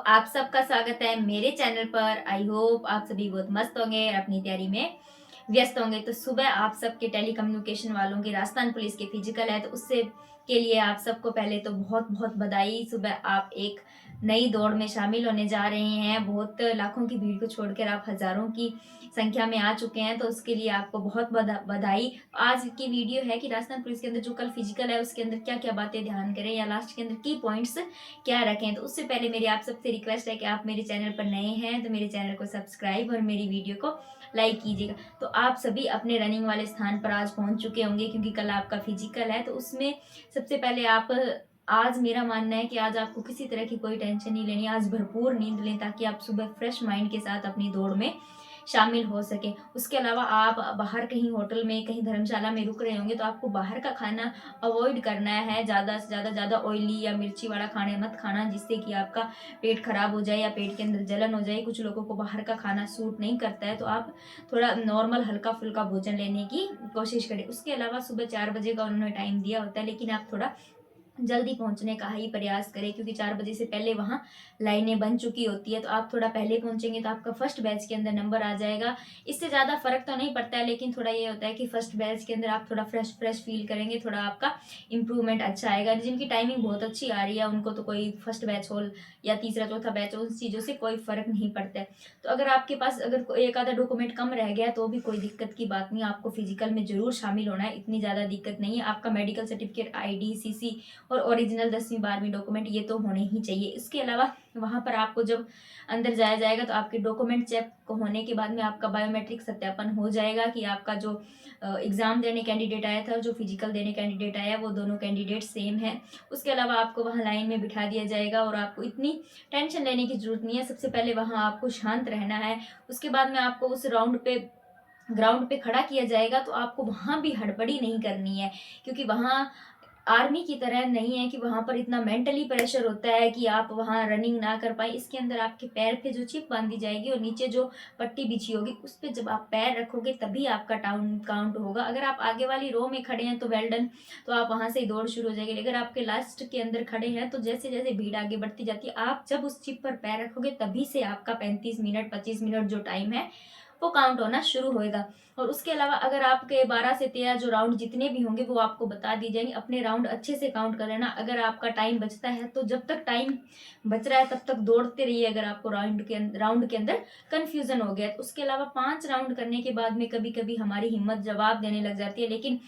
आप सबका स्वागत है मेरे चैनल पर। आई होप आप सभी बहुत मस्त होंगे और अपनी तैयारी में व्यस्त होंगे। तो सुबह आप सबके टेली कम्युनिकेशन वालों की राजस्थान पुलिस के फिजिकल है, तो उससे के लिए आप सबको पहले तो बहुत बहुत बधाई। सुबह आप एक नई दौड़ में शामिल होने जा रहे हैं। बहुत लाखों की भीड़ को छोड़कर आप हजारों की संख्या में आ चुके हैं, तो उसके लिए आपको बहुत बधाई। आज की वीडियो है कि राजस्थान पुलिस के अंदर जो कल फिजिकल है उसके अंदर क्या क्या बातें ध्यान करें या लास्ट के अंदर की पॉइंट्स क्या रखें। तो उससे पहले मेरी आप सबसे रिक्वेस्ट है कि आप मेरे चैनल पर नए हैं तो मेरे चैनल को सब्सक्राइब और मेरी वीडियो को लाइक कीजिएगा। तो आप सभी अपने रनिंग वाले स्थान पर आज पहुंच चुके होंगे क्योंकि कल आपका फिजिकल है। तो उसमें सबसे पहले आप आज मेरा मानना है कि आज आपको किसी तरह की कोई टेंशन नहीं लेनी। आज भरपूर नींद लें ताकि आप सुबह फ्रेश माइंड के साथ अपनी दौड़ में शामिल हो सके। उसके अलावा आप बाहर कहीं होटल में कहीं धर्मशाला में रुक रहे होंगे तो आपको बाहर का खाना अवॉइड करना है। ज़्यादा से ज़्यादा ऑयली या मिर्ची वाला खाने मत खाना जिससे कि आपका पेट खराब हो जाए या पेट के अंदर जलन हो जाए। कुछ लोगों को बाहर का खाना सूट नहीं करता है, तो आप थोड़ा नॉर्मल हल्का फुल्का भोजन लेने की कोशिश करें। उसके अलावा सुबह 4 बजे का उन्होंने टाइम दिया होता है, लेकिन आप थोड़ा जल्दी पहुंचने का ही प्रयास करें क्योंकि 4 बजे से पहले वहां लाइनें बन चुकी होती है। तो आप थोड़ा पहले पहुंचेंगे तो आपका फर्स्ट बैच के अंदर नंबर आ जाएगा। इससे ज़्यादा फर्क तो नहीं पड़ता है, लेकिन थोड़ा ये होता है कि फर्स्ट बैच के अंदर आप थोड़ा फ्रेश फ्रेश फील करेंगे, थोड़ा आपका इंप्रूवमेंट अच्छा आएगा। जिनकी टाइमिंग बहुत अच्छी आ रही है उनको तो कोई फर्स्ट बैच हो या तीसरा चौथा बैच हो, उन चीज़ों से कोई फर्क नहीं पड़ता है। तो अगर आपके पास अगर एक आधा डॉक्यूमेंट कम रह गया तो भी कोई दिक्कत की बात नहीं, आपको फिजिकल में जरूर शामिल होना है, इतनी ज़्यादा दिक्कत नहीं है। आपका मेडिकल सर्टिफिकेट, ID, CC और ओरिजिनल 10वीं 12वीं डॉक्यूमेंट ये तो होने ही चाहिए। इसके अलावा वहाँ पर आपको जब अंदर जाया जाएगा तो आपके डॉक्यूमेंट चेक होने के बाद में आपका बायोमेट्रिक सत्यापन हो जाएगा कि आपका जो एग्ज़ाम देने कैंडिडेट आया था और जो फिजिकल देने कैंडिडेट आया वो दोनों कैंडिडेट सेम है। उसके अलावा आपको वहाँ लाइन में बिठा दिया जाएगा और आपको इतनी टेंशन लेने की ज़रूरत नहीं है। सबसे पहले वहाँ आपको शांत रहना है। उसके बाद में आपको उस ग्राउंड पे खड़ा किया जाएगा, तो आपको वहाँ भी हड़बड़ी नहीं करनी है क्योंकि वहाँ आर्मी की तरह नहीं है कि वहां पर इतना मेंटली प्रेशर होता है कि आप वहां रनिंग ना कर पाए। इसके अंदर आपके पैर पे जो चिप बांधी जाएगी और नीचे जो पट्टी बिछी होगी उस पर जब आप पैर रखोगे तभी आपका टाउन काउंट होगा। अगर आप आगे वाली रो में खड़े हैं तो वेल डन, तो आप वहां से ही दौड़ शुरू हो जाएगी। अगर आपके लास्ट के अंदर खड़े हैं तो जैसे जैसे भीड़ आगे बढ़ती जाती है, आप जब उस चिप पर पैर रखोगे तभी से आपका 35 मिनट 25 मिनट जो टाइम है वो काउंट होना शुरू होएगा। और उसके अलावा अगर आपके 12 से 13 जो राउंड जितने भी होंगे वो आपको बता दी जाएंगे। अपने राउंड अच्छे से काउंट कर लेना। अगर आपका टाइम बचता है तो जब तक टाइम बच रहा है तब तक दौड़ते रहिए। अगर आपको राउंड के अंदर कंफ्यूजन हो गया तो उसके अलावा 5 राउंड करने के बाद में कभी कभी हमारी हिम्मत जवाब देने लग जाती है, लेकिन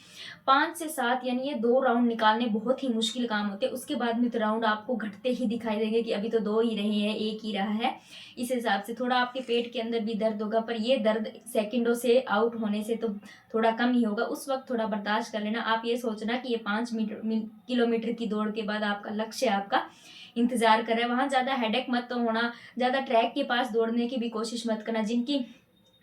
5 से 7 यानी ये 2 राउंड निकालने बहुत ही मुश्किल काम होते हैं। उसके बाद में तो राउंड आपको घटते ही दिखाई देंगे कि अभी तो 2 ही रहे हैं, 1 ही रहा है। इस हिसाब से थोड़ा आपके पेट के अंदर भी दर्द होगा, पर ये दर्द सेकंडों से आउट होने से तो थोड़ा कम ही होगा। उस वक्त थोड़ा बर्दाश्त कर लेना। आप ये सोचना कि ये 5 किलोमीटर की दौड़ के बाद आपका लक्ष्य आपका इंतजार कर रहा है। वहां ज्यादा हेडेक मत तो होना, ज्यादा ट्रैक के पास दौड़ने की भी कोशिश मत करना। जिनकी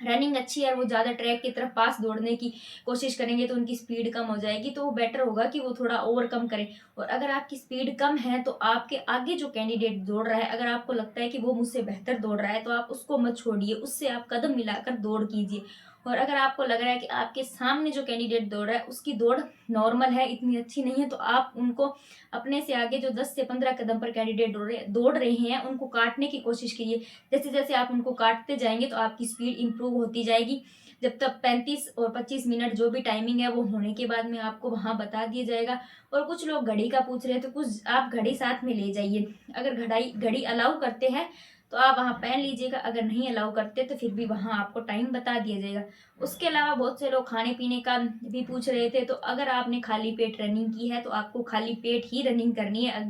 रनिंग अच्छी है और वो ज़्यादा ट्रैक की तरफ पास दौड़ने की कोशिश करेंगे तो उनकी स्पीड कम हो जाएगी, तो वो बेटर होगा कि वो थोड़ा ओवरकम करें। और अगर आपकी स्पीड कम है तो आपके आगे जो कैंडिडेट दौड़ रहा है, अगर आपको लगता है कि वो मुझसे बेहतर दौड़ रहा है तो आप उसको मत छोड़िए, उससे आप कदम मिलाकर दौड़ कीजिए। और अगर आपको लग रहा है कि आपके सामने जो कैंडिडेट दौड़ रहा है उसकी दौड़ नॉर्मल है, इतनी अच्छी नहीं है, तो आप उनको अपने से आगे जो 10 से 15 कदम पर कैंडिडेट दौड़ रहे हैं उनको काटने की कोशिश कीजिए। जैसे जैसे आप उनको काटते जाएंगे तो आपकी स्पीड इंप्रूव होती जाएगी। जब तक 35 और 25 मिनट जो भी टाइमिंग है वो होने के बाद में आपको वहां बता दिया जाएगा। और कुछ लोग घड़ी का पूछ रहे हैं तो कुछ आप घड़ी साथ में ले जाइए। अगर घड़ी अलाउ करते हैं तो आप वहां पहन लीजिएगा, अगर नहीं अलाउ करते तो फिर भी वहां आपको टाइम बता दिया जाएगा। उसके अलावा बहुत से लोग खाने पीने का भी पूछ रहे थे, तो अगर आपने खाली पेट रनिंग की है तो आपको खाली पेट ही रनिंग करनी है।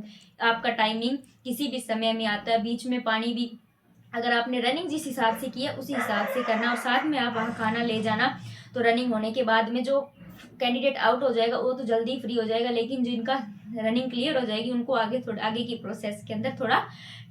आपका टाइमिंग किसी भी समय में आता है। बीच में पानी भी अगर आपने रनिंग जिस हिसाब से की है उसी हिसाब से करना और साथ में आप वहाँ खाना ले जाना। तो रनिंग होने के बाद में जो कैंडिडेट आउट हो जाएगा वो तो जल्दी फ्री हो जाएगा, लेकिन जिनका रनिंग क्लियर हो जाएगी उनको आगे की प्रोसेस के अंदर थोड़ा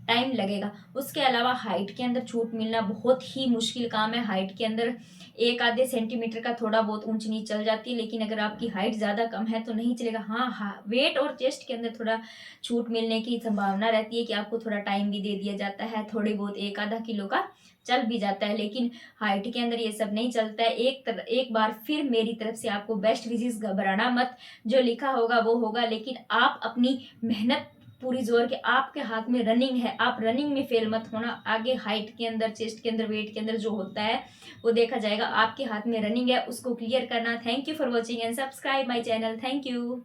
टाइम लगेगा। उसके अलावा हाइट के अंदर छूट मिलना बहुत ही मुश्किल काम है। हाइट के अंदर 1 आधे सेंटीमीटर का थोड़ा बहुत ऊंच नीच चल जाती है, लेकिन अगर आपकी हाइट ज़्यादा कम है तो नहीं चलेगा। हाँ, वेट और चेस्ट के अंदर थोड़ा छूट मिलने की संभावना रहती है कि आपको थोड़ा टाइम भी दे दिया जाता है, थोड़ी बहुत 1 आधा किलो का चल भी जाता है, लेकिन हाइट के अंदर ये सब नहीं चलता है। एक बार फिर मेरी तरफ से आपको बेस्ट विशेस, घबराना मत, जो लिखा होगा वो होगा, लेकिन आप अपनी मेहनत पूरी जोर के आपके हाथ में रनिंग है, आप रनिंग में फेल मत होना। आगे हाइट के अंदर, चेस्ट के अंदर, वेट के अंदर जो होता है वो देखा जाएगा। आपके हाथ में रनिंग है, उसको क्लियर करना। Thank you for watching and subscribe my channel. Thank you.